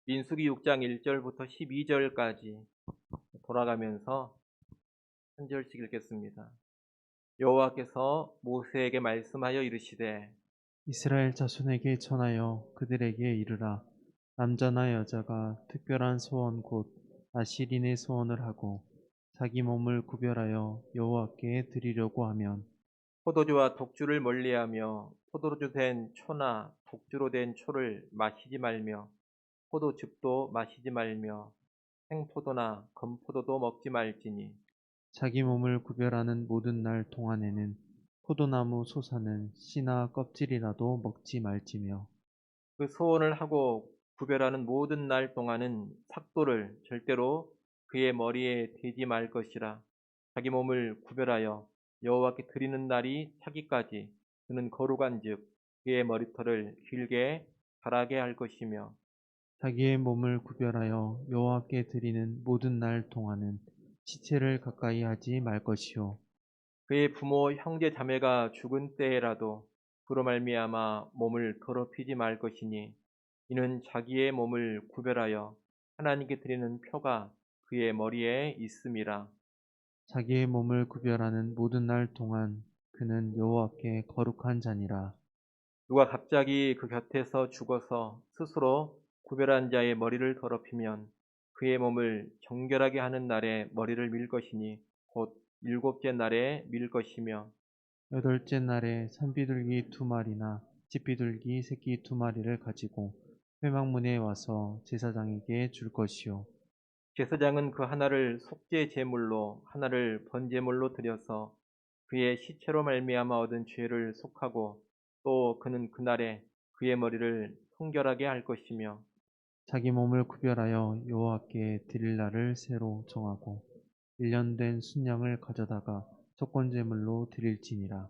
민수기 6장 1절부터 12절까지 돌아가면서 한 절씩 읽겠습니다. 여호와께서 모세에게 말씀하여 이르시되 이스라엘 자손에게 전하여 그들에게 이르라. 남자나 여자가 특별한 소원 곧 나실인의 소원을 하고 자기 몸을 구별하여 여호와께 드리려고 하면 포도주와 독주를 멀리하며 포도주 된 초나 독주로 된 초를 마시지 말며 포도즙도 마시지 말며 생포도나 건포도도 먹지 말지니 자기 몸을 구별하는 모든 날 동안에는 포도나무 솟아는 씨나 껍질이라도 먹지 말지며 그 소원을 하고 구별하는 모든 날 동안은 삭도를 절대로 그의 머리에 대지 말 것이라. 자기 몸을 구별하여 여호와께 드리는 날이 차기까지 그는 거룩한즉 그의 머리털을 길게 자라게 할 것이며 자기의 몸을 구별하여 여호와께 드리는 모든 날 동안은 시체를 가까이 하지 말 것이요 그의 부모 형제 자매가 죽은 때에라도 그로 말미암아 몸을 더럽히지 말 것이니 이는 자기의 몸을 구별하여 하나님께 드리는 표가 그의 머리에 있음이라. 자기의 몸을 구별하는 모든 날 동안 그는 여호와께 거룩한 자니라. 누가 갑자기 그 곁에서 죽어서 스스로 구별한 자의 머리를 더럽히면 그의 몸을 정결하게 하는 날에 머리를 밀 것이니 곧 일곱째 날에 밀 것이며 여덟째 날에 산비둘기 두 마리나 집비둘기 새끼 두 마리를 가지고 회막문에 와서 제사장에게 줄 것이요. 제사장은 그 하나를 속죄 제물로 하나를 번제물로 드려서 그의 시체로 말미암아 얻은 죄를 속하고 또 그는 그날에 그의 머리를 성결하게 할 것이며 자기 몸을 구별하여 여호와께 드릴 날을 새로 정하고 1년 된 순양을 가져다가 속건제물로 드릴지니라.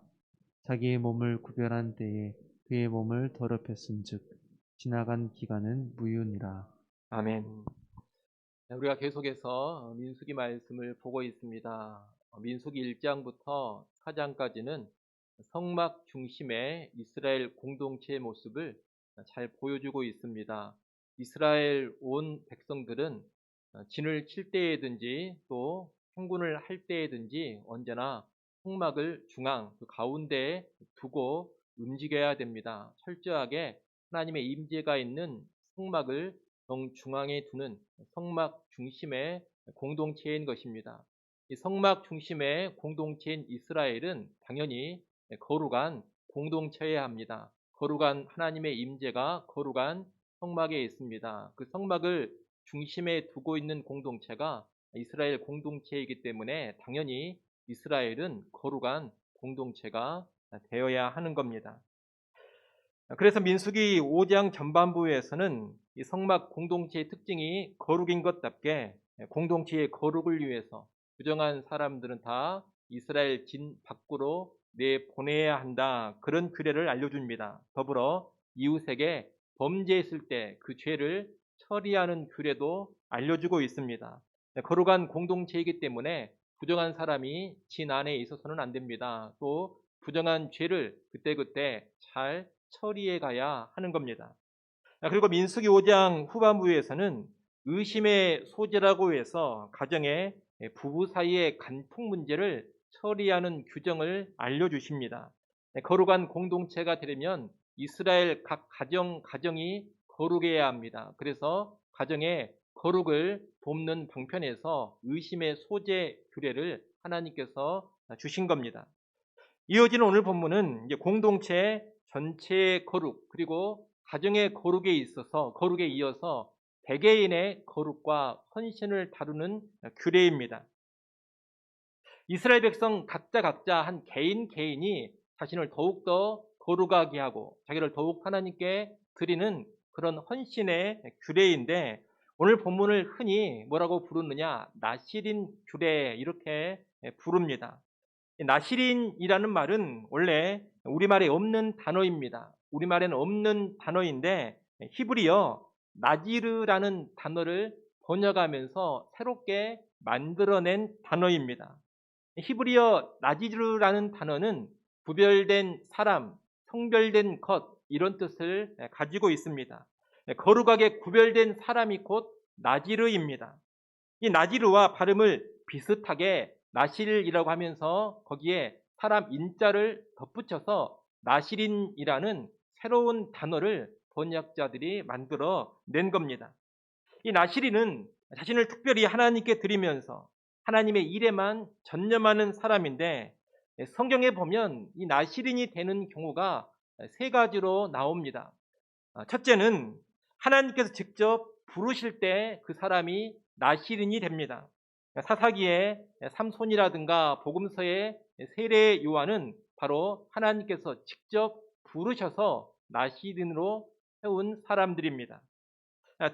자기의 몸을 구별한 때에 그의 몸을 더럽혔은즉 지나간 기간은 무효니라. 아멘. 우리가 계속해서 민수기 말씀을 보고 있습니다. 민수기 1장부터 4장까지는 성막 중심의 이스라엘 공동체의 모습을 잘 보여주고 있습니다. 이스라엘 온 백성들은 진을 칠 때에든지 또 행군을 할 때에든지 언제나 성막을 중앙, 그 가운데에 두고 움직여야 됩니다. 철저하게 하나님의 임재가 있는 성막을 정중앙에 두는 성막 중심의 공동체인 것입니다. 이 성막 중심의 공동체인 이스라엘은 당연히 거룩한 공동체여야 합니다. 거룩한 하나님의 임재가 거룩한 성막에 있습니다. 그 성막을 중심에 두고 있는 공동체가 이스라엘 공동체이기 때문에 당연히 이스라엘은 거룩한 공동체가 되어야 하는 겁니다. 그래서 민수기 5장 전반부에서는 이 성막 공동체의 특징이 거룩인 것답게 공동체의 거룩을 위해서 부정한 사람들은 다 이스라엘 진 밖으로 내보내야 한다. 그런 규례를 알려줍니다. 더불어 이웃에게 범죄했을 때 그 죄를 처리하는 규례도 알려주고 있습니다. 거룩한 공동체이기 때문에 부정한 사람이 진 안에 있어서는 안 됩니다. 또 부정한 죄를 그때그때 잘 처리해 가야 하는 겁니다. 그리고 민수기 5장 후반부에서는 의심의 소재라고 해서 가정의 부부 사이의 간통 문제를 처리하는 규정을 알려주십니다. 거룩한 공동체가 되려면 이스라엘 각 가정이 거룩해야 합니다. 그래서 가정의 거룩을 돕는 방편에서 의심의 소재 규례를 하나님께서 주신 겁니다. 이어지는 오늘 본문은 이제 공동체 전체의 거룩 그리고 가정의 거룩에 이어서 개개인의 거룩과 헌신을 다루는 규례입니다. 이스라엘 백성 각자 한 개인이 자신을 더욱더 거룩하게 하고 자기를 더욱 하나님께 드리는 그런 헌신의 규례인데 오늘 본문을 흔히 뭐라고 부르느냐 나실인 규례 이렇게 부릅니다. 나실인이라는 말은 원래 우리말에 없는 단어입니다. 우리말에는 없는 단어인데 히브리어 나지르라는 단어를 번역하면서 새롭게 만들어낸 단어입니다. 히브리어 나지르라는 단어는 구별된 사람, 성별된 것 이런 뜻을 가지고 있습니다. 거룩하게 구별된 사람이 곧 나지르입니다. 이 나지르와 발음을 비슷하게 나실이라고 하면서 거기에 사람 인자를 덧붙여서 나실인이라는 새로운 단어를 번역자들이 만들어 낸 겁니다. 이 나실인은 자신을 특별히 하나님께 드리면서 하나님의 일에만 전념하는 사람인데, 성경에 보면 이 나실인이 되는 경우가 세 가지로 나옵니다. 첫째는 하나님께서 직접 부르실 때 그 사람이 나실인이 됩니다. 사사기의 삼손이라든가 복음서의 세례 요한은 바로 하나님께서 직접 부르셔서 나실인으로 세운 사람들입니다.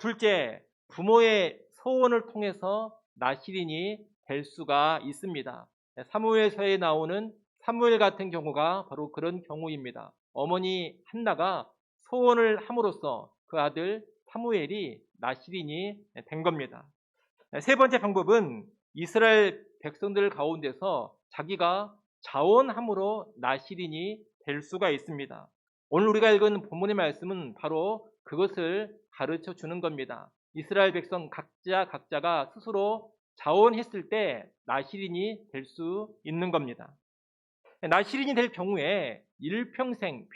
둘째, 부모의 소원을 통해서 나실인이 될 수가 있습니다. 사무엘서에 나오는 사무엘 같은 경우가 바로 그런 경우입니다. 어머니 한나가 소원을 함으로써 그 아들 사무엘이 나실인이 된 겁니다. 세 번째 방법은 이스라엘 백성들 가운데서 자기가 자원함으로 나실인이 될 수가 있습니다. 오늘 우리가 읽은 본문의 말씀은 바로 그것을 가르쳐 주는 겁니다. 이스라엘 백성 각자가 스스로 자원했을 때 나실인이 될 수 있는 겁니다. 나실인이 될 경우에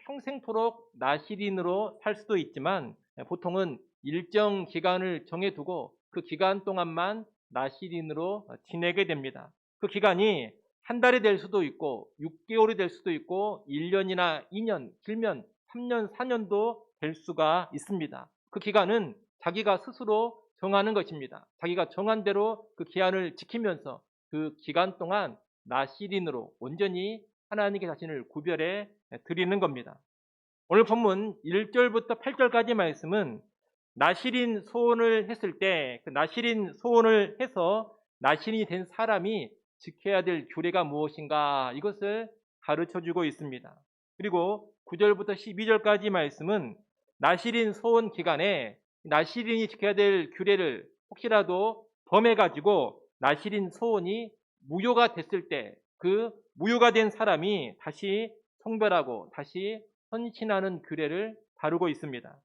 평생토록 나실인으로 살 수도 있지만, 보통은 일정 기간을 정해두고 그 기간 동안만 나실인으로 지내게 됩니다. 그 기간이 한 달이 될 수도 있고 6개월이 될 수도 있고 1년이나 2년, 길면 3년, 4년도 될 수가 있습니다. 그 기간은 자기가 스스로 정하는 것입니다. 자기가 정한 대로 그 기한을 지키면서 그 기간 동안 나실인으로 온전히 하나님께 자신을 구별해 드리는 겁니다. 오늘 본문 1절부터 8절까지 말씀은 나실인 소원을 했을 때 그 나실인 소원을 해서 나실인이 된 사람이 지켜야 될 규례가 무엇인가, 이것을 가르쳐주고 있습니다. 그리고 9절부터 12절까지 말씀은 나실인 소원 기간에 나실인이 지켜야 될 규례를 혹시라도 범해가지고 나실인 소원이 무효가 됐을 때 그 무효가 된 사람이 다시 성별하고 다시 헌신하는 규례를 다루고 있습니다.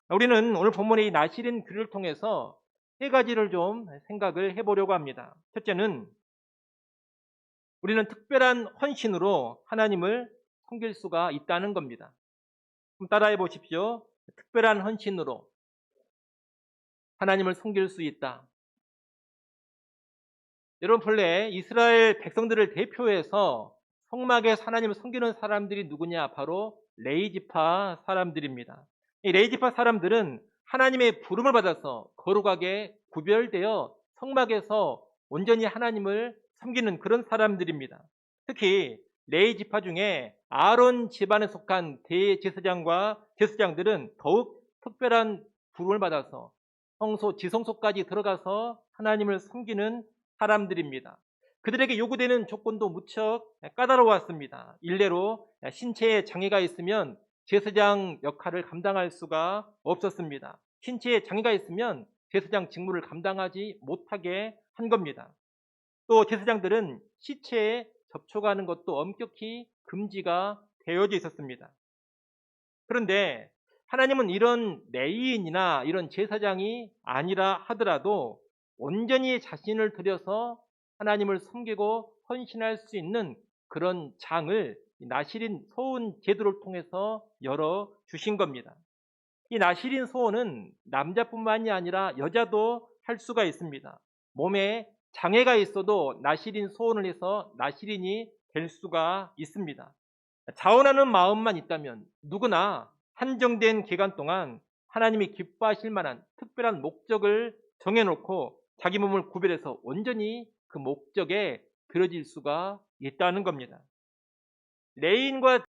우리는 오늘 본문의 이 나실인 규례를 통해서 세 가지를 좀 생각을 해보려고 합니다. 첫째는 우리는 특별한 헌신으로 하나님을 섬길 수가 있다는 겁니다. 따라해 보십시오. 특별한 헌신으로 하나님을 섬길 수 있다. 여러분, 본래 이스라엘 백성들을 대표해서 성막에서 하나님을 섬기는 사람들이 누구냐? 바로 레위지파 사람들입니다. 이 레위지파 사람들은 하나님의 부름을 받아서 거룩하게 구별되어 성막에서 온전히 하나님을 섬기는 그런 사람들입니다. 특히 레위지파 중에 아론 집안에 속한 대제사장과 제사장들은 더욱 특별한 부름을 받아서 지성소까지 들어가서 하나님을 섬기는 사람들입니다. 그들에게 요구되는 조건도 무척 까다로웠습니다. 일례로 신체에 장애가 있으면 제사장 역할을 감당할 수가 없었습니다. 신체에 장애가 있으면 제사장 직무를 감당하지 못하게 한 겁니다. 또 제사장들은 시체에 접촉하는 것도 엄격히 금지가 되어져 있었습니다. 그런데 하나님은 이런 레위인이나 이런 제사장이 아니라 하더라도 온전히 자신을 들여서 하나님을 섬기고 헌신할 수 있는 그런 장을 나실인 소원 제도를 통해서 열어 주신 겁니다. 이 나실인 소원은 남자뿐만이 아니라 여자도 할 수가 있습니다. 몸에 장애가 있어도 나실인 소원을 해서 나실인이 될 수가 있습니다. 자원하는 마음만 있다면 누구나 한정된 기간 동안 하나님이 기뻐하실 만한 특별한 목적을 정해놓고 자기 몸을 구별해서 온전히 그 목적에 들어질 수가 있다는 겁니다. 레위인과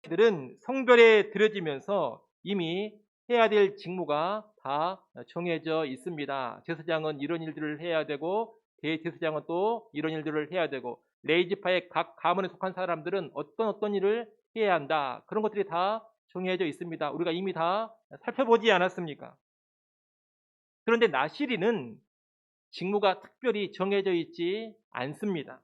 들은 성별에 들어지면서 이미 해야 될 직무가 다 정해져 있습니다. 제사장은 이런 일들을 해야 되고 대제사장은 또 이런 일들을 해야 되고 레위지파의 각 가문에 속한 사람들은 어떤 일을 해야 한다. 그런 것들이 다 정해져 있습니다. 우리가 이미 다 살펴보지 않았습니까? 그런데 나실인은 직무가 특별히 정해져 있지 않습니다.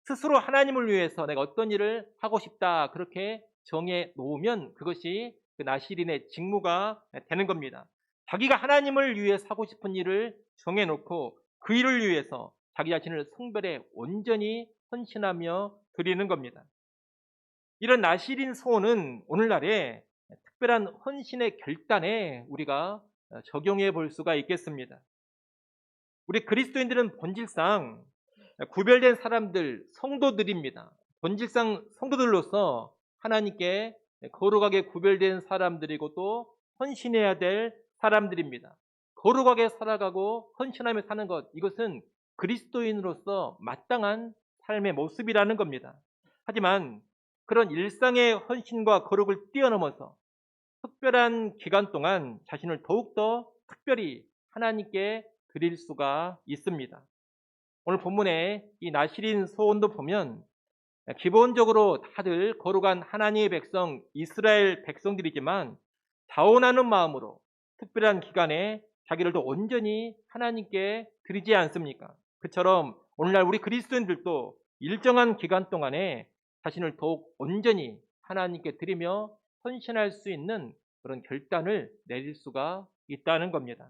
스스로 하나님을 위해서 내가 어떤 일을 하고 싶다 그렇게 정해 놓으면 그것이 그 나시린의 직무가 되는 겁니다. 자기가 하나님을 위해 하고 싶은 일을 정해놓고 그 일을 위해서 자기 자신을 성별에 온전히 헌신하며 드리는 겁니다. 이런 나시린 소원은 오늘날의 특별한 헌신의 결단에 우리가 적용해 볼 수가 있겠습니다. 우리 그리스도인들은 본질상 구별된 사람들, 성도들입니다. 본질상 성도들로서 하나님께 거룩하게 구별된 사람들이고 또 헌신해야 될 사람들입니다. 거룩하게 살아가고 헌신하며 사는 것, 이것은 그리스도인으로서 마땅한 삶의 모습이라는 겁니다. 하지만 그런 일상의 헌신과 거룩을 뛰어넘어서 특별한 기간 동안 자신을 더욱더 특별히 하나님께 드릴 수가 있습니다. 오늘 본문에 이 나시린 소원도 보면 기본적으로 다들 거룩한 하나님의 백성, 이스라엘 백성들이지만 자원하는 마음으로 특별한 기간에 자기를 더 온전히 하나님께 드리지 않습니까? 그처럼 오늘날 우리 그리스도인들도 일정한 기간 동안에 자신을 더욱 온전히 하나님께 드리며 헌신할 수 있는 그런 결단을 내릴 수가 있다는 겁니다.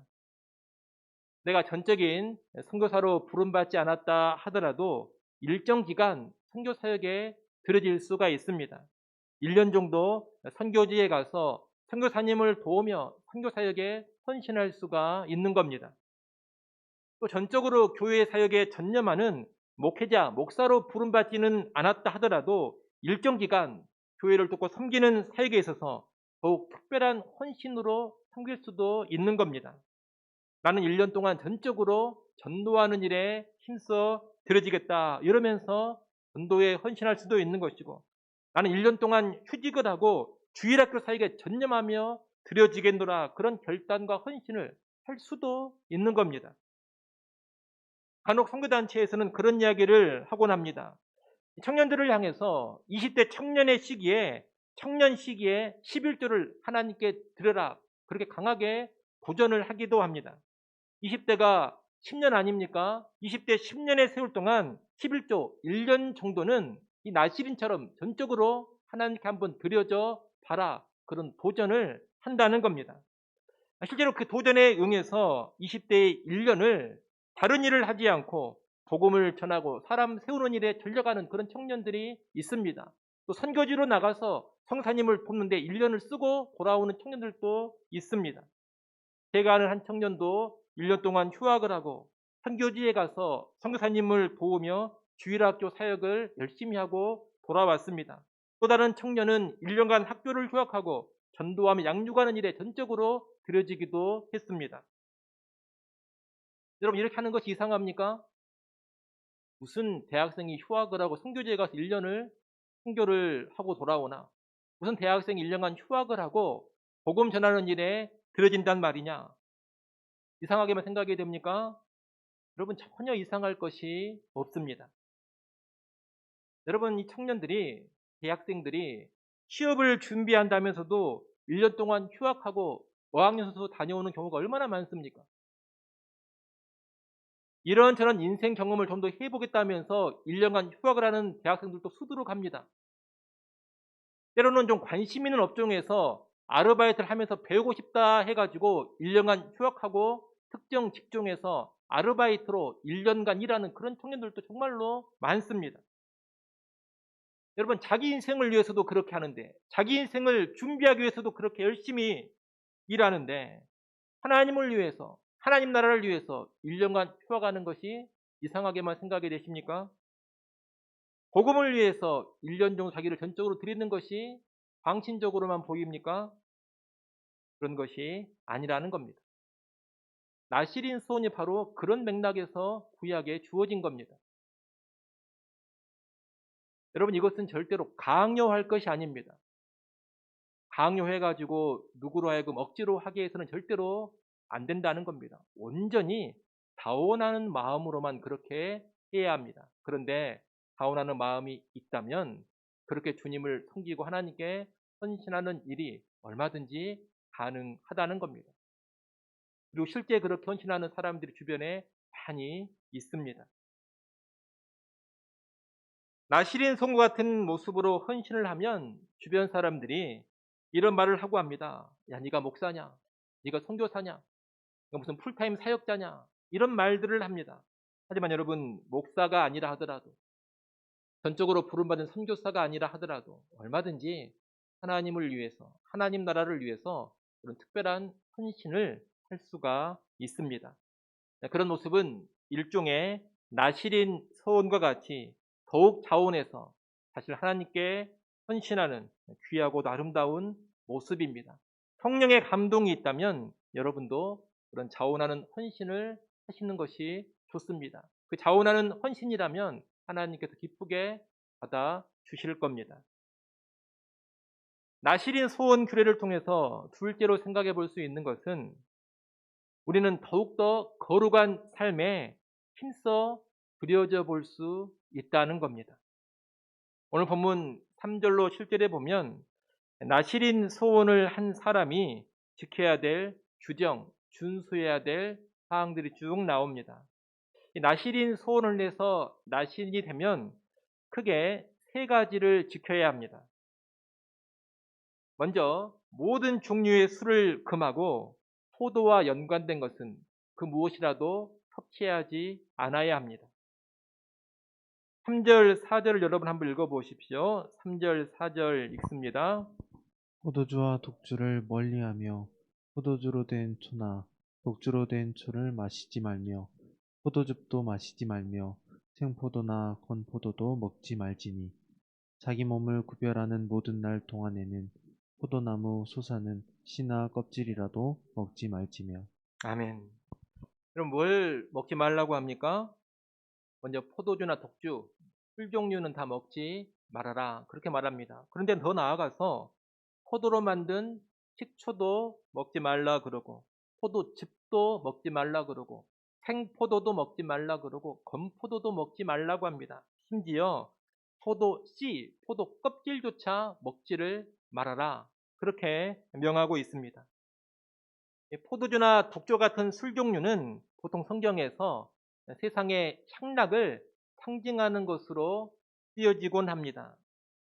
내가 전적인 선교사로 부름받지 않았다 하더라도 일정 기간 선교 사역에 들어질 수가 있습니다. 1년 정도 선교지에 가서 선교사님을 도우며 선교 사역에 헌신할 수가 있는 겁니다. 또 전적으로 교회 사역에 전념하는 목회자, 목사로 부름받지는 않았다 하더라도 일정 기간 교회를 돕고 섬기는 사역에 있어서 더욱 특별한 헌신으로 섬길 수도 있는 겁니다. 나는 1년 동안 전적으로 전도하는 일에 힘써 들어지겠다 이러면서 전도에 헌신할 수도 있는 것이고, 나는 1년 동안 휴직을 하고 주일학교 사역에 전념하며 드려지겠노라, 그런 결단과 헌신을 할 수도 있는 겁니다. 간혹 선교단체에서는 그런 이야기를 하곤 합니다. 청년들을 향해서 20대 청년의 시기에 11조를 하나님께 드려라, 그렇게 강하게 도전을 하기도 합니다. 20대가 10년 아닙니까? 20대 10년의 세월 동안 11조, 1년 정도는 이 나시린처럼 전적으로 하나님께 한번 드려져 봐라, 그런 도전을 한다는 겁니다. 실제로 그 도전에 응해서 20대의 1년을 다른 일을 하지 않고 복음을 전하고 사람 세우는 일에 전력하는 그런 청년들이 있습니다. 또 선교지로 나가서 성사님을 돕는데 1년을 쓰고 돌아오는 청년들도 있습니다. 제가 아는 한 청년도 1년 동안 휴학을 하고 선교지에 가서 선교사님을 도우며 주일학교 사역을 열심히 하고 돌아왔습니다. 또 다른 청년은 1년간 학교를 휴학하고 전도하며 양육하는 일에 전적으로 들여지기도 했습니다. 여러분, 이렇게 하는 것이 이상합니까? 무슨 대학생이 휴학을 하고 선교지에 가서 1년을 선교를 하고 돌아오나? 무슨 대학생이 1년간 휴학을 하고 복음 전하는 일에 들여진단 말이냐? 이상하게만 생각이 됩니까? 여러분, 전혀 이상할 것이 없습니다. 여러분, 이 청년들이, 대학생들이 취업을 준비한다면서도 1년 동안 휴학하고 어학연수 다녀오는 경우가 얼마나 많습니까? 이런저런 인생 경험을 좀 더 해보겠다면서 1년간 휴학을 하는 대학생들도 수두룩합니다. 때로는 좀 관심 있는 업종에서 아르바이트를 하면서 배우고 싶다 해가지고 1년간 휴학하고 특정 직종에서 아르바이트로 1년간 일하는 그런 청년들도 정말로 많습니다. 여러분, 자기 인생을 위해서도 그렇게 하는데, 자기 인생을 준비하기 위해서도 그렇게 열심히 일하는데, 하나님을 위해서, 하나님 나라를 위해서 1년간 휴학하는 것이 이상하게만 생각이 되십니까? 복음을 위해서 1년 정도 자기를 전적으로 드리는 것이 광신적으로만 보입니까? 그런 것이 아니라는 겁니다. 나시린 소원이 바로 그런 맥락에서 구약에 주어진 겁니다. 여러분, 이것은 절대로 강요할 것이 아닙니다. 강요해가지고 누구로 하여금 억지로 하게 해서는 절대로 안 된다는 겁니다. 온전히 다원하는 마음으로만 그렇게 해야 합니다. 그런데 다원하는 마음이 있다면 그렇게 주님을 섬기고 하나님께 헌신하는 일이 얼마든지 가능하다는 겁니다. 그리고 실제 그렇게 헌신하는 사람들이 주변에 많이 있습니다. 나시린 송구 같은 모습으로 헌신을 하면 주변 사람들이 이런 말을 하고 합니다. 야, 네가 목사냐? 네가 선교사냐? 네가 무슨 풀타임 사역자냐? 이런 말들을 합니다. 하지만 여러분, 목사가 아니라 하더라도, 전적으로 부름받은 선교사가 아니라 하더라도 얼마든지 하나님을 위해서, 하나님 나라를 위해서 그런 특별한 헌신을 할 수가 있습니다. 그런 모습은 일종의 나실인 서원과 같이 더욱 자원해서 사실 하나님께 헌신하는 귀하고도 아름다운 모습입니다. 성령의 감동이 있다면 여러분도 그런 자원하는 헌신을 하시는 것이 좋습니다. 그 자원하는 헌신이라면 하나님께서 기쁘게 받아 주실 겁니다. 나실인 소원 규례를 통해서 둘째로 생각해 볼 수 있는 것은 우리는 더욱더 거룩한 삶에 힘써 들여져 볼 수 있다는 겁니다. 오늘 본문 3절로 7절에 보면 나실인 소원을 한 사람이 지켜야 될 규정, 준수해야 될 사항들이 쭉 나옵니다. 이 나실인 소원을 내서 나실인이 되면 크게 세 가지를 지켜야 합니다. 먼저 모든 종류의 술을 금하고 포도와 연관된 것은 그 무엇이라도 섭취하지 않아야 합니다. 3절, 4절을 여러분 한번 읽어보십시오. 3절, 4절 읽습니다. 포도주와 독주를 멀리하며 포도주로 된 초나 독주로 된 초를 마시지 말며 포도즙도 마시지 말며 생포도나 건포도도 먹지 말지니 자기 몸을 구별하는 모든 날 동안에는 포도나무 솟아는 씨나 껍질이라도 먹지 말지며. 아멘. 그럼 뭘 먹지 말라고 합니까? 먼저 포도주나 독주, 술 종류는 다 먹지 말아라. 그렇게 말합니다. 그런데 더 나아가서 포도로 만든 식초도 먹지 말라 그러고 포도즙도 먹지 말라 그러고 생포도도 먹지 말라 그러고 건포도도 먹지 말라고 합니다. 심지어 포도 씨, 포도 껍질조차 먹지를 말아라. 그렇게 명하고 있습니다. 포도주나 독주 같은 술 종류는 보통 성경에서 세상의 향락을 상징하는 것으로 쓰여지곤 합니다.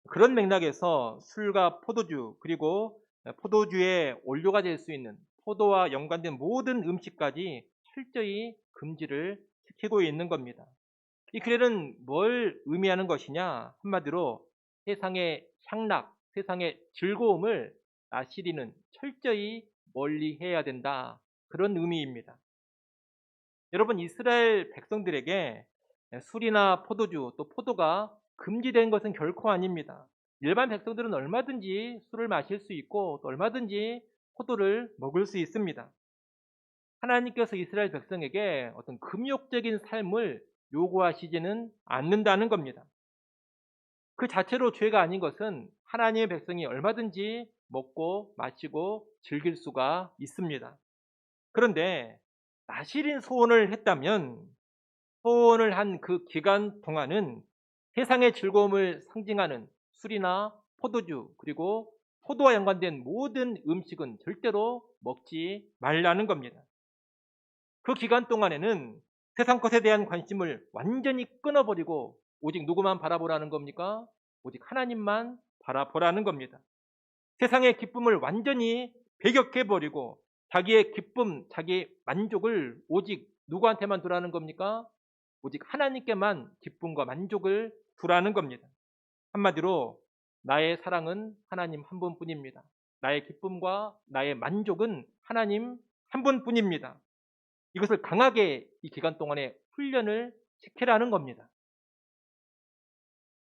그런 맥락에서 술과 포도주 그리고 포도주의 원료가 될 수 있는 포도와 연관된 모든 음식까지 철저히 금지를 지키고 있는 겁니다. 이 규례는 뭘 의미하는 것이냐? 한마디로 세상의 향락, 세상의 즐거움을 나시리는 철저히 멀리해야 된다. 그런 의미입니다. 여러분, 이스라엘 백성들에게 술이나 포도주 또 포도가 금지된 것은 결코 아닙니다. 일반 백성들은 얼마든지 술을 마실 수 있고 또 얼마든지 포도를 먹을 수 있습니다. 하나님께서 이스라엘 백성에게 어떤 금욕적인 삶을 요구하시지는 않는다는 겁니다. 그 자체로 죄가 아닌 것은 하나님의 백성이 얼마든지 먹고 마시고 즐길 수가 있습니다. 그런데 나실인 소원을 했다면 소원을 한 그 기간 동안은 세상의 즐거움을 상징하는 술이나 포도주 그리고 포도와 연관된 모든 음식은 절대로 먹지 말라는 겁니다. 그 기간 동안에는 세상 것에 대한 관심을 완전히 끊어버리고 오직 누구만 바라보라는 겁니까? 오직 하나님만 바라보라는 겁니다. 세상의 기쁨을 완전히 배격해버리고 자기의 기쁨, 자기의 만족을 오직 누구한테만 두라는 겁니까? 오직 하나님께만 기쁨과 만족을 두라는 겁니다. 한마디로 나의 사랑은 하나님 한 분뿐입니다. 나의 기쁨과 나의 만족은 하나님 한 분뿐입니다. 이것을 강하게 이 기간 동안에 훈련을 시키라는 겁니다.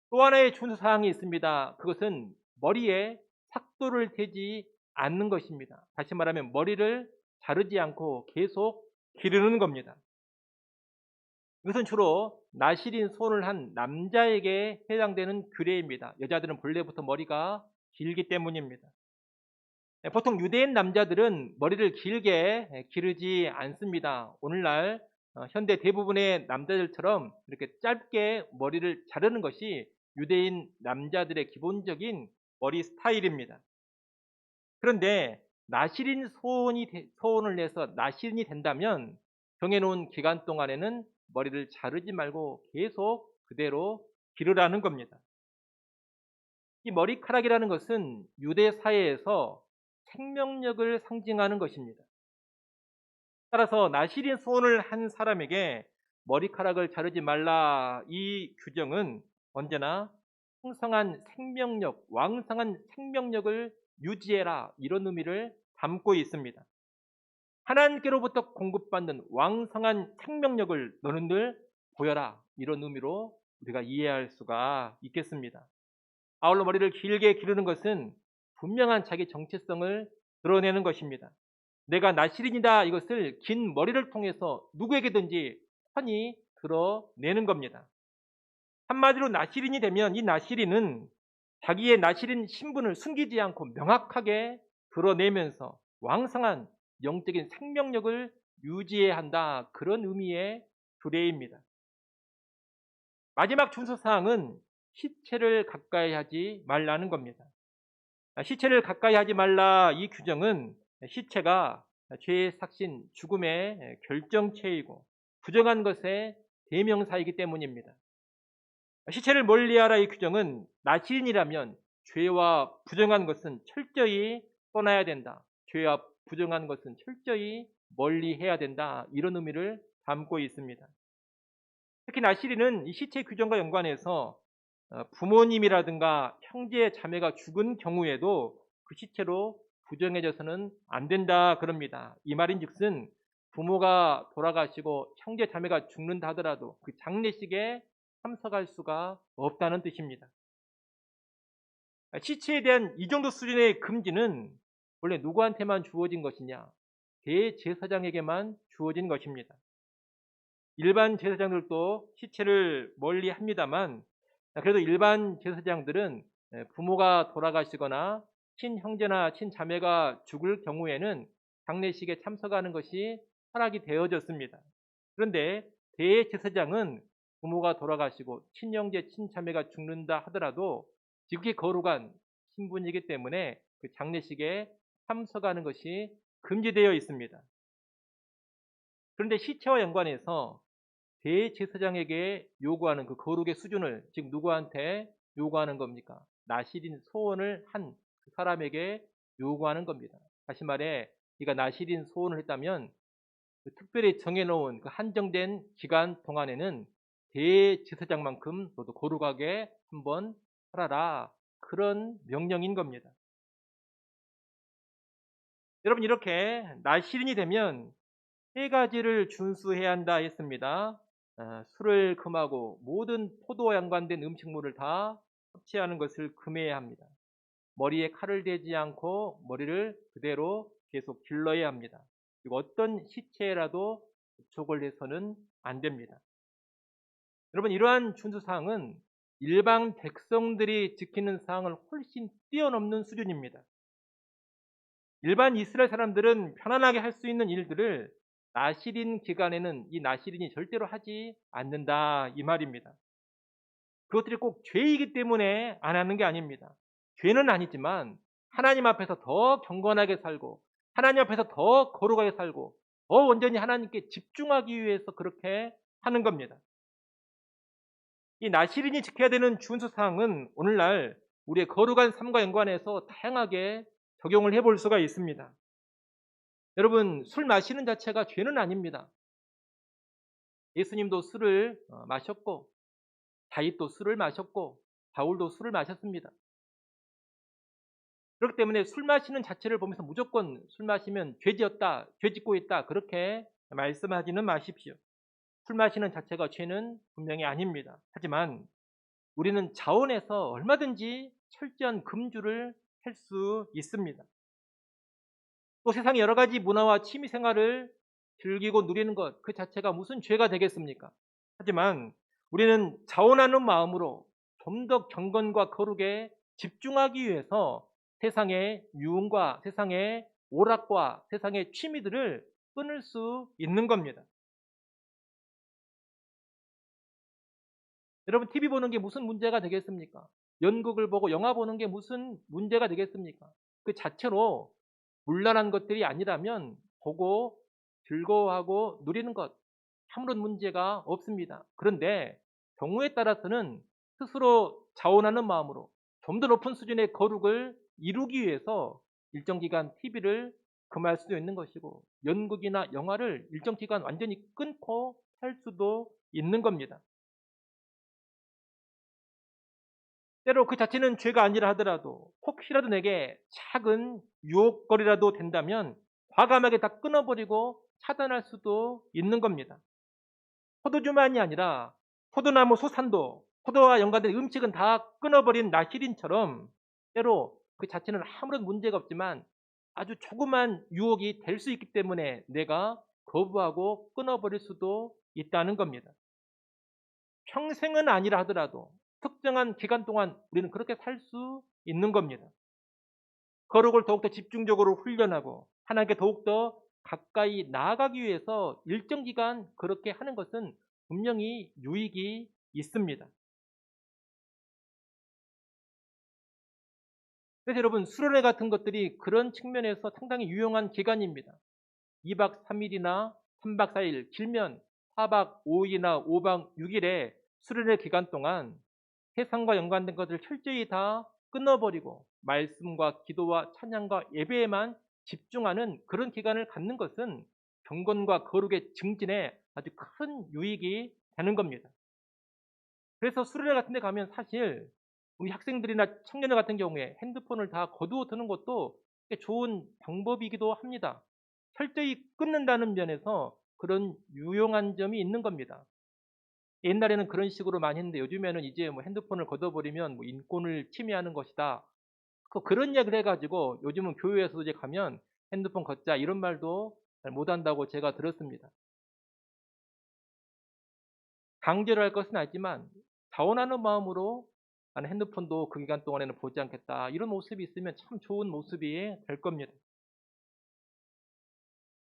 또 하나의 준수사항이 있습니다. 그것은 머리에 삭도를 대지 않는 것입니다. 다시 말하면 머리를 자르지 않고 계속 기르는 겁니다. 이것은 주로 나실인 소원을 한 남자에게 해당되는 규례입니다. 여자들은 본래부터 머리가 길기 때문입니다. 보통 유대인 남자들은 머리를 길게 기르지 않습니다. 오늘날 현대 대부분의 남자들처럼 이렇게 짧게 머리를 자르는 것이 유대인 남자들의 기본적인 머리 스타일입니다. 그런데 나실인 소원을 내서 나실인이 된다면 정해놓은 기간 동안에는 머리를 자르지 말고 계속 그대로 기르라는 겁니다. 이 머리카락이라는 것은 유대 사회에서 생명력을 상징하는 것입니다. 따라서 나시린 소원을 한 사람에게 머리카락을 자르지 말라 이 규정은 언제나 풍성한 생명력, 왕성한 생명력을 유지해라 이런 의미를 담고 있습니다. 하나님께로부터 공급받는 왕성한 생명력을 너는 늘 보여라 이런 의미로 우리가 이해할 수가 있겠습니다. 아울러 머리를 길게 기르는 것은 분명한 자기 정체성을 드러내는 것입니다. 내가 나시린이다 이것을 긴 머리를 통해서 누구에게든지 환히 드러내는 겁니다. 한마디로 나시린이 되면 이 나시린은 자기의 나시린 신분을 숨기지 않고 명확하게 드러내면서 왕성한 영적인 생명력을 유지해야 한다. 그런 의미의 규례입니다. 마지막 준수사항은 시체를 가까이 하지 말라는 겁니다. 시체를 가까이 하지 말라 이 규정은 시체가 죄의 삭신, 죽음의 결정체이고 부정한 것의 대명사이기 때문입니다. 시체를 멀리하라 이 규정은 나시린이라면 죄와 부정한 것은 철저히 떠나야 된다. 죄와 부정한 것은 철저히 멀리해야 된다. 이런 의미를 담고 있습니다. 특히 나시린은 이 시체 규정과 연관해서 부모님이라든가 형제 자매가 죽은 경우에도 그 시체로 부정해져서는 안 된다 그럽니다. 이 말인즉슨 부모가 돌아가시고 형제 자매가 죽는다 하더라도 그 장례식에 참석할 수가 없다는 뜻입니다. 시체에 대한 이 정도 수준의 금지는 원래 누구한테만 주어진 것이냐? 대제사장에게만 주어진 것입니다. 일반 제사장들도 시체를 멀리 합니다만 그래도 일반 제사장들은 부모가 돌아가시거나 친형제나 친자매가 죽을 경우에는 장례식에 참석하는 것이 허락이 되어졌습니다. 그런데 대제사장은 부모가 돌아가시고 친형제, 친자매가 죽는다 하더라도 지극히 거룩한 신분이기 때문에 그 장례식에 참석하는 것이 금지되어 있습니다. 그런데 시체와 연관해서 대제사장에게 요구하는 그 거룩의 수준을 지금 누구한테 요구하는 겁니까? 나시린 소원을 한 그 사람에게 요구하는 겁니다. 다시 말해 네가 나시린 소원을 했다면 그 특별히 정해놓은 그 한정된 기간 동안에는 대제사장만큼 너도 거룩하게 한번 살아라. 그런 명령인 겁니다. 여러분 이렇게 나시린이 되면 세 가지를 준수해야 한다 했습니다. 술을 금하고 모든 포도와 연관된 음식물을 다 섭취하는 것을 금해야 합니다. 머리에 칼을 대지 않고 머리를 그대로 계속 길러야 합니다. 그리고 어떤 시체라도 접촉을 해서는 안 됩니다. 여러분 이러한 준수사항은 일반 백성들이 지키는 사항을 훨씬 뛰어넘는 수준입니다. 일반 이스라엘 사람들은 편안하게 할 수 있는 일들을 나시린 기간에는 이 나시린이 절대로 하지 않는다 이 말입니다. 그것들이 꼭 죄이기 때문에 안 하는 게 아닙니다. 죄는 아니지만 하나님 앞에서 더 경건하게 살고 하나님 앞에서 더 거룩하게 살고 더 온전히 하나님께 집중하기 위해서 그렇게 하는 겁니다. 이 나시린이 지켜야 되는 준수사항은 오늘날 우리의 거룩한 삶과 연관해서 다양하게 적용을 해볼 수가 있습니다. 여러분 술 마시는 자체가 죄는 아닙니다. 예수님도 술을 마셨고 다윗도 술을 마셨고 바울도 술을 마셨습니다. 그렇기 때문에 술 마시는 자체를 보면서 무조건 술 마시면 죄지었다, 죄 짓고 있다 그렇게 말씀하지는 마십시오. 술 마시는 자체가 죄는 분명히 아닙니다. 하지만 우리는 자원해서 얼마든지 철저한 금주를 할 수 있습니다. 또 세상의 여러 가지 문화와 취미 생활을 즐기고 누리는 것 그 자체가 무슨 죄가 되겠습니까? 하지만 우리는 자원하는 마음으로 좀 더 경건과 거룩에 집중하기 위해서 세상의 유흥과 세상의 오락과 세상의 취미들을 끊을 수 있는 겁니다. 여러분 TV 보는 게 무슨 문제가 되겠습니까? 연극을 보고 영화 보는 게 무슨 문제가 되겠습니까? 그 자체로 문란한 것들이 아니라면 보고 즐거워하고 누리는 것 아무런 문제가 없습니다. 그런데 경우에 따라서는 스스로 자원하는 마음으로 좀 더 높은 수준의 거룩을 이루기 위해서 일정 기간 TV를 금할 수도 있는 것이고 연극이나 영화를 일정 기간 완전히 끊고 살 수도 있는 겁니다. 때로 그 자체는 죄가 아니라 하더라도 혹시라도 내게 작은 유혹거리라도 된다면 과감하게 다 끊어버리고 차단할 수도 있는 겁니다. 포도주만이 아니라 포도나무 소산도 포도와 연관된 음식은 다 끊어버린 나시린처럼 때로 그 자체는 아무런 문제가 없지만 아주 조그만 유혹이 될 수 있기 때문에 내가 거부하고 끊어버릴 수도 있다는 겁니다. 평생은 아니라 하더라도 특정한 기간 동안 우리는 그렇게 살 수 있는 겁니다. 거룩을 더욱더 집중적으로 훈련하고 하나님께 더욱더 가까이 나아가기 위해서 일정 기간 그렇게 하는 것은 분명히 유익이 있습니다. 그래서 여러분 수련회 같은 것들이 그런 측면에서 상당히 유용한 기간입니다. 2박 3일이나 3박 4일 길면 4박 5일이나 5박 6일의 수련회 기간 동안 세상과 연관된 것을 철저히 다 끊어버리고 말씀과 기도와 찬양과 예배에만 집중하는 그런 기간을 갖는 것은 경건과 거룩의 증진에 아주 큰 유익이 되는 겁니다. 그래서 수련회 같은 데 가면 사실 우리 학생들이나 청년들 같은 경우에 핸드폰을 다 거두어 두는 것도 좋은 방법이기도 합니다. 철저히 끊는다는 면에서 그런 유용한 점이 있는 겁니다. 옛날에는 그런 식으로 많이 했는데 요즘에는 이제 뭐 핸드폰을 걷어버리면 뭐 인권을 침해하는 것이다. 그런 이야기를 해가지고 요즘은 교회에서 이제 가면 핸드폰 걷자 이런 말도 잘 못한다고 제가 들었습니다. 강제로 할 것은 아니지만 자원하는 마음으로 나는 핸드폰도 그 기간 동안에는 보지 않겠다. 이런 모습이 있으면 참 좋은 모습이 될 겁니다.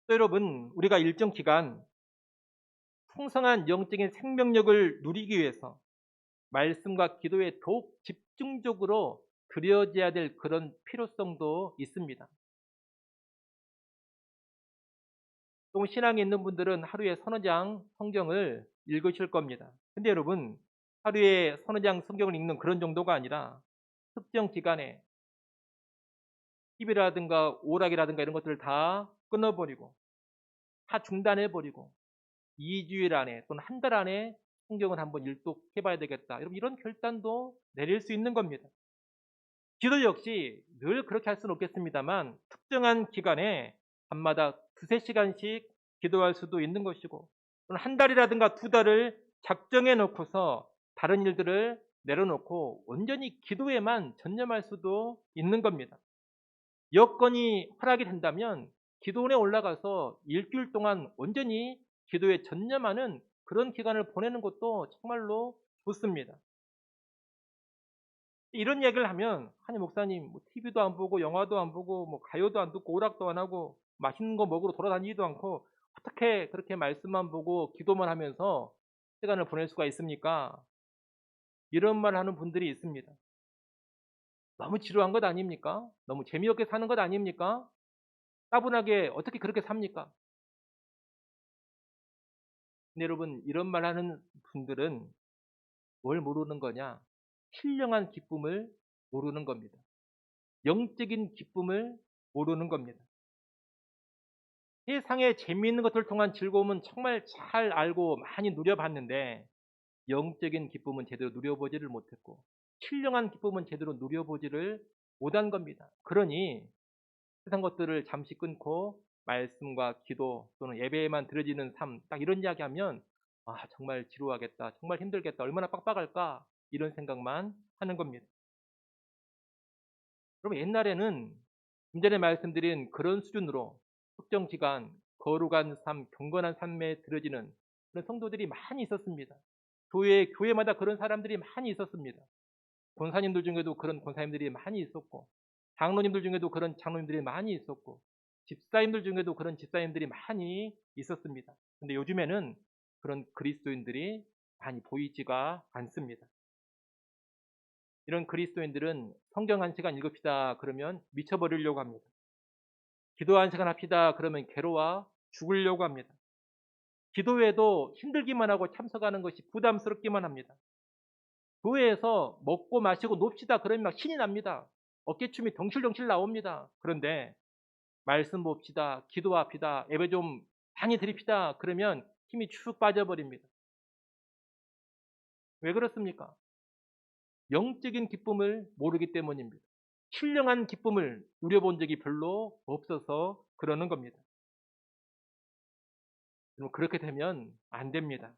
또 여러분, 우리가 일정 기간 풍성한 영적인 생명력을 누리기 위해서 말씀과 기도에 더욱 집중적으로 들여져야 될 그런 필요성도 있습니다. 또 신앙이 있는 분들은 하루에 서너 장 성경을 읽으실 겁니다. 근데 여러분, 하루에 서너 장 성경을 읽는 그런 정도가 아니라 특정 기간에 TV라든가 오락이라든가 이런 것들을 다 끊어버리고 다 중단해버리고 2주일 안에 또는 한 달 안에 성경을 한번 일독해봐야 되겠다. 여러분 이런 결단도 내릴 수 있는 겁니다. 기도 역시 늘 그렇게 할 수는 없겠습니다만 특정한 기간에 밤마다 두세 시간씩 기도할 수도 있는 것이고 또는 한 달이라든가 두 달을 작정해 놓고서 다른 일들을 내려놓고 온전히 기도에만 전념할 수도 있는 겁니다. 여건이 허락이 된다면 기도원에 올라가서 일주일 동안 온전히 기도에 전념하는 그런 기간을 보내는 것도 정말로 좋습니다. 이런 얘기를 하면 아니 목사님 뭐 TV도 안 보고 영화도 안 보고 뭐 가요도 안 듣고 오락도 안 하고 맛있는 거 먹으러 돌아다니지도 않고 어떻게 그렇게 말씀만 보고 기도만 하면서 시간을 보낼 수가 있습니까? 이런 말 하는 분들이 있습니다. 너무 지루한 것 아닙니까? 너무 재미없게 사는 것 아닙니까? 따분하게 어떻게 그렇게 삽니까? 근데 여러분 이런 말 하는 분들은 뭘 모르는 거냐? 신령한 기쁨을 모르는 겁니다. 영적인 기쁨을 모르는 겁니다. 세상에 재미있는 것들을 통한 즐거움은 정말 잘 알고 많이 누려봤는데 영적인 기쁨은 제대로 누려보지를 못했고 신령한 기쁨은 제대로 누려보지를 못한 겁니다. 그러니 세상 것들을 잠시 끊고 말씀과 기도 또는 예배에만 드려지는 삶, 딱 이런 이야기하면 아 정말 지루하겠다, 정말 힘들겠다, 얼마나 빡빡할까 이런 생각만 하는 겁니다. 그럼 옛날에는 좀 전에 말씀드린 그런 수준으로 특정 기간 거룩한 삶, 경건한 삶에 들여지는 그런 성도들이 많이 있었습니다. 교회마다 그런 사람들이 많이 있었습니다. 권사님들 중에도 그런 권사님들이 많이 있었고 장로님들 중에도 그런 장로님들이 많이 있었고 집사님들 중에도 그런 집사님들이 많이 있었습니다. 근데 요즘에는 그런 그리스도인들이 많이 보이지가 않습니다. 이런 그리스도인들은 성경 한 시간 읽읍시다 그러면 미쳐버리려고 합니다. 기도 한 시간 합시다 그러면 괴로워 죽으려고 합니다. 기도회도 힘들기만 하고 참석하는 것이 부담스럽기만 합니다. 교회에서 먹고 마시고 놉시다 그러면 막 신이 납니다. 어깨춤이 덩실덩실 나옵니다. 그런데 말씀 봅시다, 기도합시다, 예배 좀 많이 드립시다 그러면 힘이 축 빠져버립니다. 왜 그렇습니까? 영적인 기쁨을 모르기 때문입니다. 신령한 기쁨을 누려본 적이 별로 없어서 그러는 겁니다. 그렇게 되면 안 됩니다.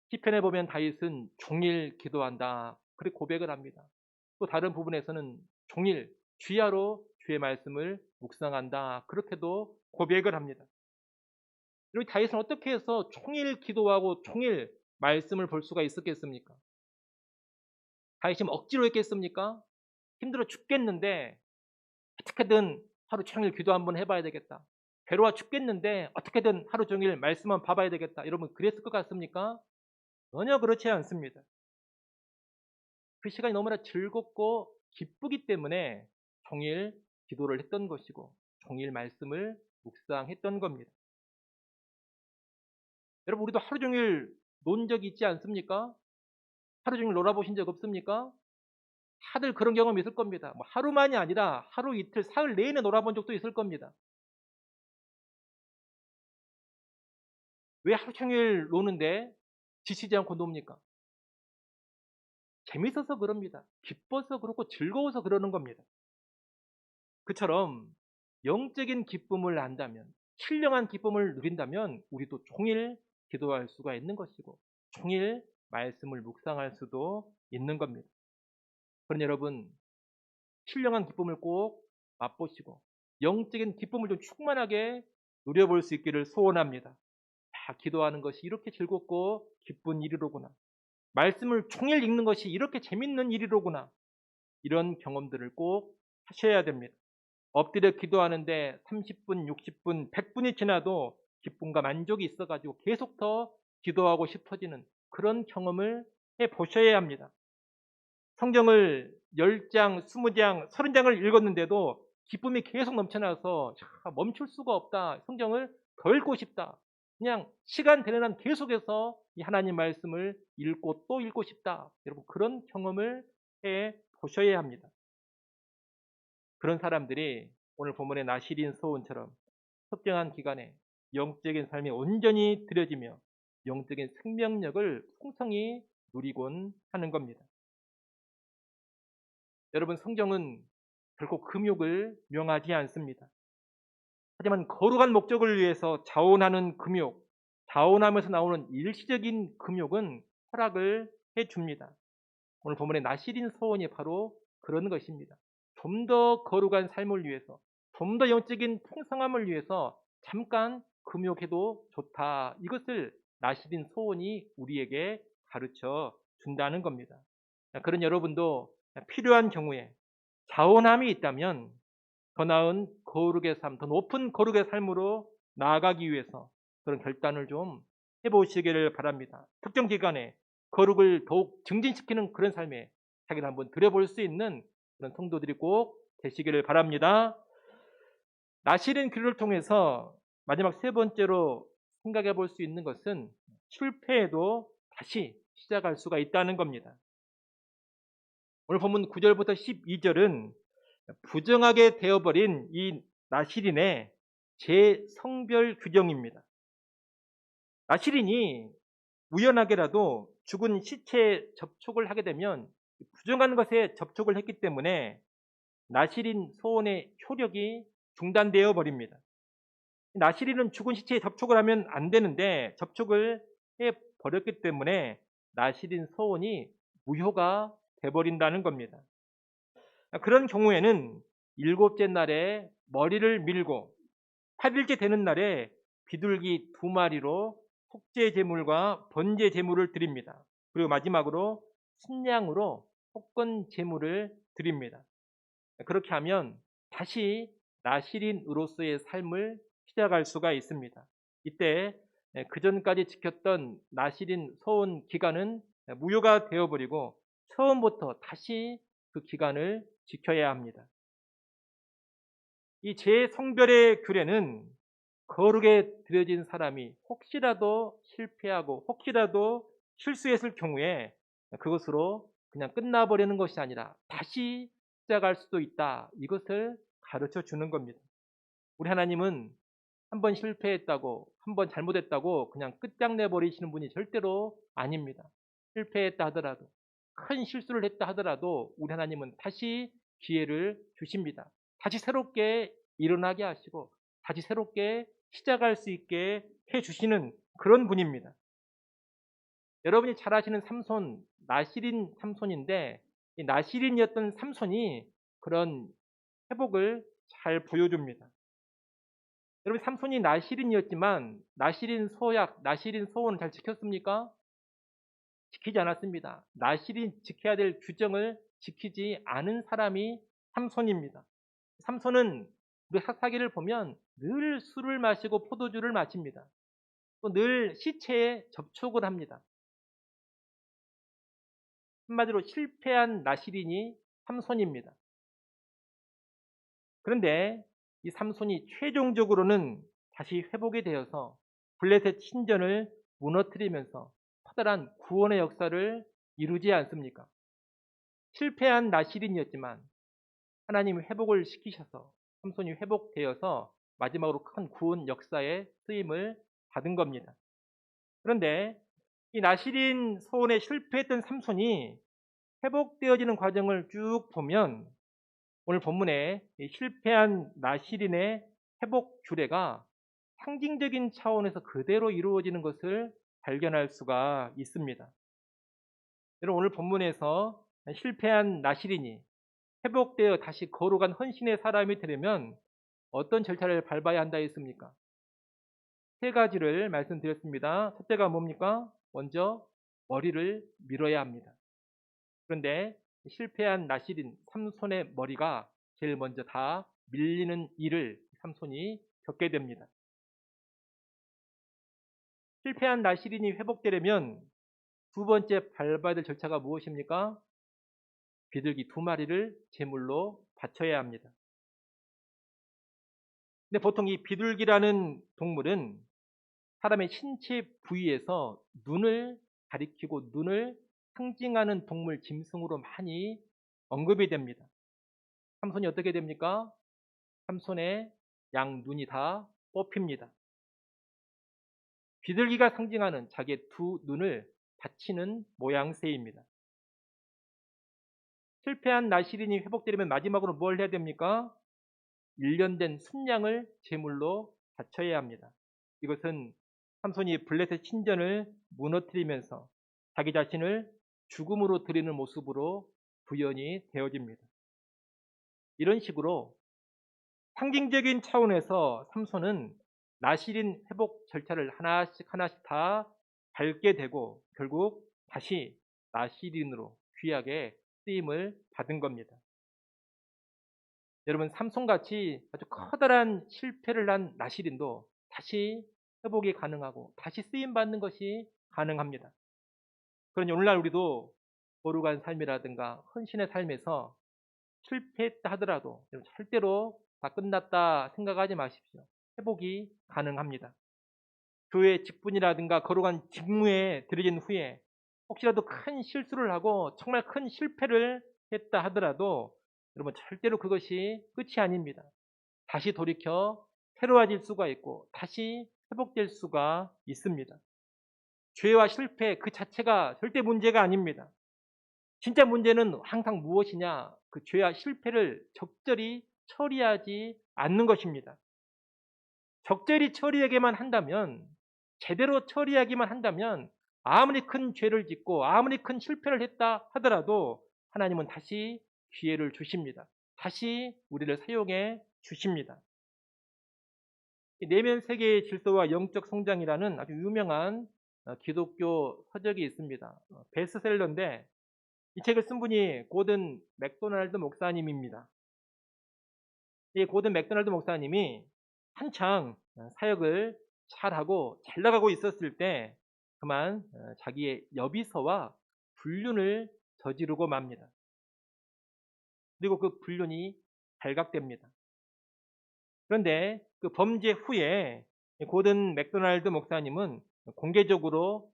시편에 보면 다윗은 종일 기도한다 그렇게 고백을 합니다. 또 다른 부분에서는 종일 주야로 주의 말씀을 묵상한다 그렇게도 고백을 합니다. 여기 다윗은 어떻게 해서 종일 기도하고 종일 말씀을 볼 수가 있었겠습니까? 다윗이 억지로 했겠습니까? 힘들어 죽겠는데 어떻게든 하루 종일 기도 한번 해봐야 되겠다. 괴로워 죽겠는데 어떻게든 하루 종일 말씀만 봐봐야 되겠다. 여러분 그랬을 것 같습니까? 전혀 그렇지 않습니다. 그 시간이 너무나 즐겁고 기쁘기 때문에 종일 기도를 했던 것이고 종일 말씀을 묵상했던 겁니다. 여러분 우리도 하루 종일 논 적이 있지 않습니까? 하루 종일 놀아보신 적 없습니까? 다들 그런 경험이 있을 겁니다. 뭐 하루만이 아니라 하루 이틀 사흘 내내 놀아본 적도 있을 겁니다. 왜 하루 종일 노는데 지치지 않고 놉니까? 재밌어서 그럽니다. 기뻐서 그렇고 즐거워서 그러는 겁니다. 그처럼 영적인 기쁨을 안다면, 신령한 기쁨을 누린다면 우리도 종일 기도할 수가 있는 것이고 종일 말씀을 묵상할 수도 있는 겁니다. 그러니 여러분 신령한 기쁨을 꼭 맛보시고 영적인 기쁨을 좀 충만하게 누려볼 수 있기를 소원합니다. 기도하는 것이 이렇게 즐겁고 기쁜 일이로구나. 말씀을 종일 읽는 것이 이렇게 재밌는 일이로구나. 이런 경험들을 꼭 하셔야 됩니다. 엎드려 기도하는데 30분, 60분, 100분이 지나도 기쁨과 만족이 있어가지고 계속 더 기도하고 싶어지는 그런 경험을 해보셔야 합니다. 성경을 10장, 20장, 30장을 읽었는데도 기쁨이 계속 넘쳐나서 멈출 수가 없다. 성경을 더 읽고 싶다. 그냥 시간 되는 한 계속해서 이 하나님 말씀을 읽고 또 읽고 싶다. 여러분 그런 경험을 해 보셔야 합니다. 그런 사람들이 오늘 본문의 나시린 소원처럼 특정한 기간에 영적인 삶이 온전히 들여지며 영적인 생명력을 풍성히 누리곤 하는 겁니다. 여러분 성경은 결코 금욕을 명하지 않습니다. 하지만 거룩한 목적을 위해서 자원하는 금욕, 자원하면서 나오는 일시적인 금욕은 허락을 해줍니다. 오늘 본문의 나시린 소원이 바로 그런 것입니다. 좀 더 거룩한 삶을 위해서, 좀 더 영적인 풍성함을 위해서 잠깐 금욕해도 좋다. 이것을 나시린 소원이 우리에게 가르쳐 준다는 겁니다. 그런 여러분도 필요한 경우에 자원함이 있다면 더 나은 거룩의 삶, 더 높은 거룩의 삶으로 나아가기 위해서 그런 결단을 좀 해보시기를 바랍니다. 특정 기간에 거룩을 더욱 증진시키는 그런 삶에 자기를 한번 들여볼 수 있는 그런 성도들이 꼭 되시기를 바랍니다. 나시린 기도를 통해서 마지막 세 번째로 생각해 볼 수 있는 것은 실패해도 다시 시작할 수가 있다는 겁니다. 오늘 본문 9절부터 12절은 부정하게 되어버린 이 나시린의 재성별 규정입니다. 나시린이 우연하게라도 죽은 시체에 접촉을 하게 되면 부정한 것에 접촉을 했기 때문에 나시린 소원의 효력이 중단되어 버립니다. 나시린은 죽은 시체에 접촉을 하면 안 되는데 접촉을 해버렸기 때문에 나시린 소원이 무효가 돼버린다는 겁니다. 그런 경우에는 7째 날에 머리를 밀고 8일째 되는 날에 비둘기 2마리로 속죄 제물과 번제 제물을 드립니다. 그리고 마지막으로 순양으로 속건 제물을 드립니다. 그렇게 하면 다시 나시린으로서의 삶을 시작할 수가 있습니다. 이때 그전까지 지켰던 나시린 소원 기간은 무효가 되어버리고 처음부터 다시 그 기간을 지켜야 합니다. 이 재성별의 규례는 거룩에 들여진 사람이 혹시라도 실패하고 혹시라도 실수했을 경우에 그것으로 그냥 끝나버리는 것이 아니라 다시 시작할 수도 있다. 이것을 가르쳐 주는 겁니다. 우리 하나님은 한 번 실패했다고, 한 번 잘못했다고 그냥 끝장내 버리시는 분이 절대로 아닙니다. 실패했다 하더라도, 큰 실수를 했다 하더라도 우리 하나님은 다시 기회를 주십니다. 다시 새롭게 일어나게 하시고 다시 새롭게 시작할 수 있게 해 주시는 그런 분입니다. 여러분이 잘 아시는 삼손, 나실인 삼손인데, 이 나실인이었던 삼손이 그런 회복을 잘 보여줍니다. 여러분, 삼손이 나실인이었지만 나실인 소약, 나실인 소원을 잘 지켰습니까? 지키지 않았습니다. 나실인 지켜야 될 규정을 지키지 않은 사람이 삼손입니다. 삼손은 우리 사사기를 보면 늘 술을 마시고 포도주를 마십니다. 또 늘 시체에 접촉을 합니다. 한마디로 실패한 나실인이 삼손입니다. 그런데 이 삼손이 최종적으로는 다시 회복이 되어서 블레셋 신전을 무너뜨리면서 커다란 구원의 역사를 이루지 않습니까? 실패한 나실인이었지만 하나님이 회복을 시키셔서 삼손이 회복되어서 마지막으로 큰 구원 역사에 쓰임을 받은 겁니다. 그런데 이 나실인 소원에 실패했던 삼손이 회복되어지는 과정을 쭉 보면 오늘 본문에 실패한 나실인의 회복 규례가 상징적인 차원에서 그대로 이루어지는 것을 발견할 수가 있습니다. 여러분, 오늘 본문에서 실패한 나실인이 회복되어 다시 거룩한 헌신의 사람이 되려면 어떤 절차를 밟아야 한다 했습니까? 세 가지를 말씀드렸습니다. 첫째가 뭡니까? 먼저 머리를 밀어야 합니다. 그런데 실패한 나실인 삼손의 머리가 제일 먼저 다 밀리는 일을 삼손이 겪게 됩니다. 실패한 나실인이 회복되려면 두 번째 밟아야 될 절차가 무엇입니까? 비둘기 2마리를 제물로 바쳐야 합니다. 근데 보통 이 비둘기라는 동물은 사람의 신체 부위에서 눈을 가리키고 눈을 상징하는 동물 짐승으로 많이 언급이 됩니다. 삼손이 어떻게 됩니까? 삼손의 양 눈이 다 뽑힙니다. 비둘기가 상징하는 자기의 두 눈을 바치는 모양새입니다. 실패한 나실인이 회복되려면 마지막으로 뭘 해야 됩니까? 1년 된 순양을 제물로 바쳐야 합니다. 이것은 삼손이 블레셋 신전을 무너뜨리면서 자기 자신을 죽음으로 드리는 모습으로 구현이 되어집니다. 이런 식으로 상징적인 차원에서 삼손은 나실인 회복 절차를 하나씩 다 밟게 되고 결국 다시 나실인으로 귀하게 쓰임을 받은 겁니다. 여러분, 삼손같이 아주 커다란 실패를 한 나실인도 다시 회복이 가능하고 다시 쓰임받는 것이 가능합니다. 그러니 오늘날 우리도 거룩한 삶이라든가 헌신의 삶에서 실패했다 하더라도 절대로 다 끝났다 생각하지 마십시오. 회복이 가능합니다. 교회 직분이라든가 거룩한 직무에 들여진 후에 혹시라도 큰 실수를 하고 정말 큰 실패를 했다 하더라도 여러분, 절대로 그것이 끝이 아닙니다. 다시 돌이켜 새로워질 수가 있고 다시 회복될 수가 있습니다. 죄와 실패 그 자체가 절대 문제가 아닙니다. 진짜 문제는 항상 무엇이냐? 그 죄와 실패를 적절히 처리하지 않는 것입니다. 적절히 처리하기만 한다면, 제대로 처리하기만 한다면 아무리 큰 죄를 짓고 아무리 큰 실패를 했다 하더라도 하나님은 다시 기회를 주십니다. 다시 우리를 사용해 주십니다. 내면 세계의 질서와 영적 성장이라는 아주 유명한 기독교 서적이 있습니다. 베스트셀러인데 이 책을 쓴 분이 고든 맥도날드 목사님입니다. 이 고든 맥도날드 목사님이 한창 사역을 잘하고 잘 나가고 있었을 때 그만 자기의 여비서와 불륜을 저지르고 맙니다. 그리고 그 불륜이 발각됩니다. 그런데 그 범죄 후에 고든 맥도날드 목사님은 공개적으로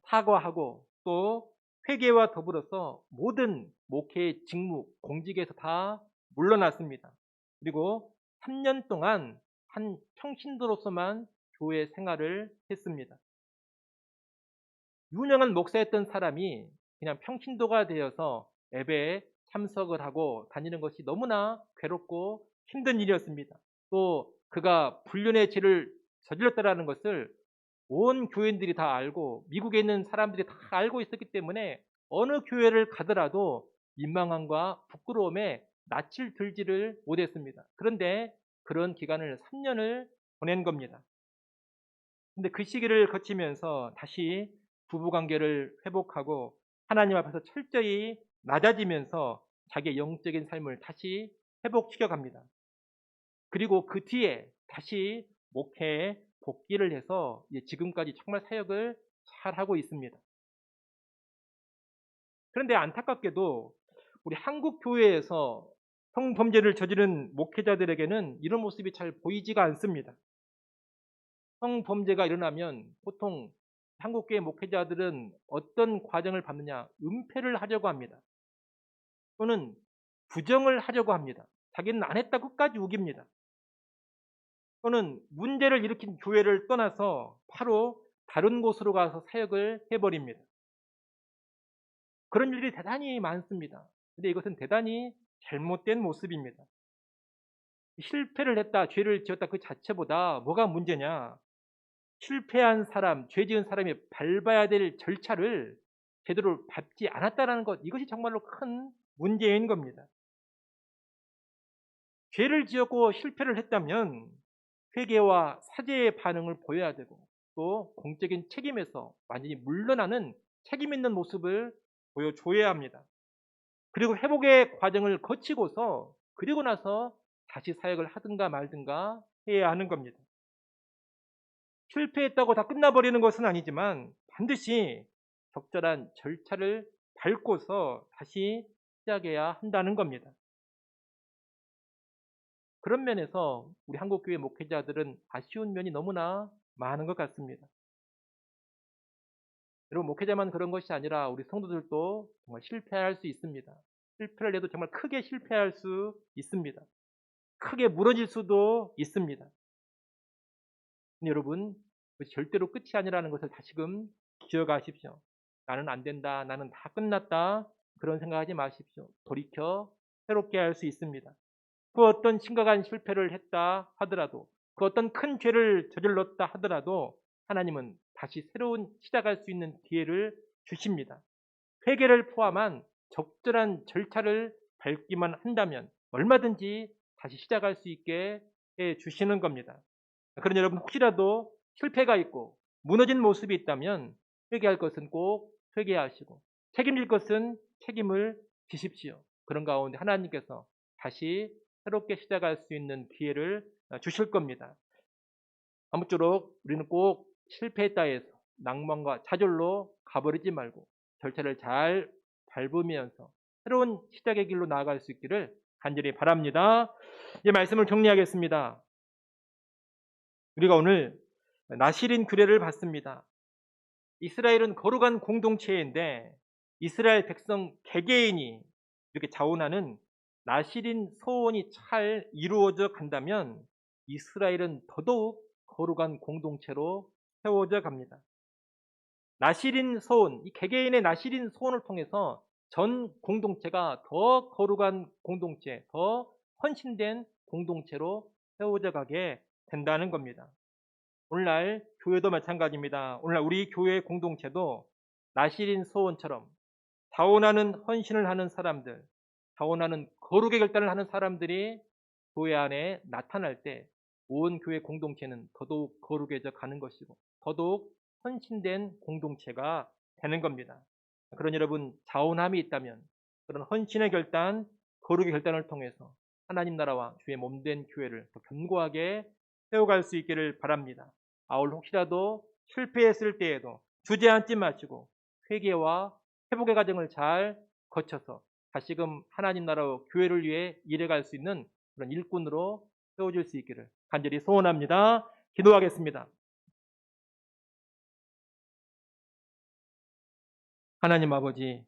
사과하고 또 회계와 더불어서 모든 목회의 직무, 공직에서 다 물러났습니다. 그리고 3년 동안 한 평신도로서만 교회 생활을 했습니다. 유명한 목사였던 사람이 그냥 평신도가 되어서 예배에 참석을 하고 다니는 것이 너무나 괴롭고 힘든 일이었습니다. 또 그가 불륜의 죄를 저질렀다라는 것을 온 교인들이 다 알고 미국에 있는 사람들이 다 알고 있었기 때문에 어느 교회를 가더라도 민망함과 부끄러움에 낯을 들지를 못했습니다. 그런데 그런 기간을 3년을 보낸 겁니다. 근데 그 시기를 거치면서 다시 부부관계를 회복하고 하나님 앞에서 철저히 낮아지면서 자기의 영적인 삶을 다시 회복시켜 갑니다. 그리고 그 뒤에 다시 목회에 복귀를 해서 지금까지 정말 사역을 잘하고 있습니다. 그런데 안타깝게도 우리 한국 교회에서 성범죄를 저지른 목회자들에게는 이런 모습이 잘 보이지가 않습니다. 성범죄가 일어나면 보통 한국교회 목회자들은 어떤 과정을 받느냐? 은폐를 하려고 합니다. 또는 부정을 하려고 합니다. 자기는 안 했다 끝까지 우깁니다. 또는 문제를 일으킨 교회를 떠나서 바로 다른 곳으로 가서 사역을 해버립니다. 그런 일이 대단히 많습니다. 근데 이것은 대단히 잘못된 모습입니다. 실패를 했다, 죄를 지었다 그 자체보다 뭐가 문제냐? 실패한 사람, 죄 지은 사람이 밟아야 될 절차를 제대로 밟지 않았다는 것, 이것이 정말로 큰 문제인 겁니다. 죄를 지었고 실패를 했다면 회개와 사죄의 반응을 보여야 되고 또 공적인 책임에서 완전히 물러나는 책임 있는 모습을 보여줘야 합니다. 그리고 회복의 과정을 거치고서 그리고 나서 다시 사역을 하든가 말든가 해야 하는 겁니다. 실패했다고 다 끝나버리는 것은 아니지만 반드시 적절한 절차를 밟고서 다시 시작해야 한다는 겁니다. 그런 면에서 우리 한국교회 목회자들은 아쉬운 면이 너무나 많은 것 같습니다. 여러분, 목회자만 그런 것이 아니라 우리 성도들도 정말 실패할 수 있습니다. 실패를 해도 정말 크게 실패할 수 있습니다. 크게 무너질 수도 있습니다. 근데 여러분, 그것이 절대로 끝이 아니라는 것을 다시금 기억하십시오. 나는 안 된다, 나는 다 끝났다, 그런 생각하지 마십시오. 돌이켜 새롭게 할 수 있습니다. 그 어떤 심각한 실패를 했다 하더라도, 그 어떤 큰 죄를 저질렀다 하더라도 하나님은 다시 새로운 시작할 수 있는 기회를 주십니다. 회개를 포함한 적절한 절차를 밟기만 한다면 얼마든지 다시 시작할 수 있게 해 주시는 겁니다. 그러니 여러분, 혹시라도 실패가 있고 무너진 모습이 있다면 회개할 것은 꼭 회개하시고 책임질 것은 책임을 지십시오. 그런 가운데 하나님께서 다시 새롭게 시작할 수 있는 기회를 주실 겁니다. 아무쪼록 우리는 꼭 실패했다 해서 낭만과 좌절로 가버리지 말고 절차를 잘 밟으면서 새로운 시작의 길로 나아갈 수 있기를 간절히 바랍니다. 이 말씀을 정리하겠습니다. 우리가 오늘 나시린 규례를 봤습니다. 이스라엘은 거룩한 공동체인데 이스라엘 백성 개개인이 이렇게 자원하는 나시린 소원이 잘 이루어져 간다면 이스라엘은 더더욱 거룩한 공동체로 세워져 갑니다. 나시린 소원, 이 개개인의 나시린 소원을 통해서 전 공동체가 더 거룩한 공동체, 더 헌신된 공동체로 세워져 가게 된다는 겁니다. 오늘날 교회도 마찬가지입니다. 오늘날 우리 교회 공동체도 나시린 소원처럼 자원하는 헌신을 하는 사람들, 자원하는 거룩의 결단을 하는 사람들이 교회 안에 나타날 때 온 교회 공동체는 더더욱 거룩해져 가는 것이고 더더욱 헌신된 공동체가 되는 겁니다. 그런 여러분, 자원함이 있다면 그런 헌신의 결단, 거룩의 결단을 통해서 하나님 나라와 주의 몸된 교회를 더 견고하게 세워갈 수 있기를 바랍니다. 아울 혹시라도 실패했을 때에도 주저앉지 마시고 회개와 회복의 과정을 잘 거쳐서 다시금 하나님 나라와 교회를 위해 일해갈 수 있는 그런 일꾼으로 세워질 수 있기를 간절히 소원합니다. 기도하겠습니다. 하나님 아버지,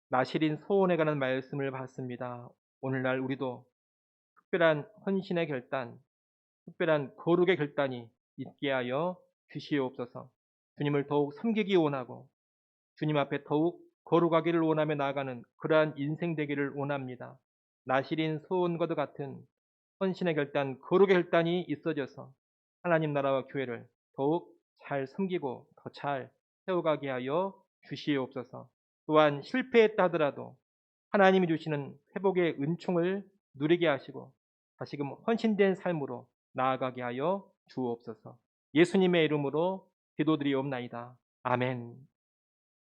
나실인 소원에 관한 말씀을 받습니다. 오늘날 우리도 특별한 헌신의 결단, 특별한 거룩의 결단이 있게 하여 주시옵소서. 주님을 더욱 섬기기 원하고 주님 앞에 더욱 거룩하기를 원하며 나아가는 그러한 인생 되기를 원합니다. 나실인 소원과도 같은 헌신의 결단, 거룩의 결단이 있어져서 하나님 나라와 교회를 더욱 잘 섬기고 더 잘 세워가게 하여 주시옵소서. 또한 실패했다 하더라도 하나님이 주시는 회복의 은총을 누리게 하시고 다시금 헌신된 삶으로 나아가게 하여 주옵소서. 예수님의 이름으로 기도드리옵나이다. 아멘.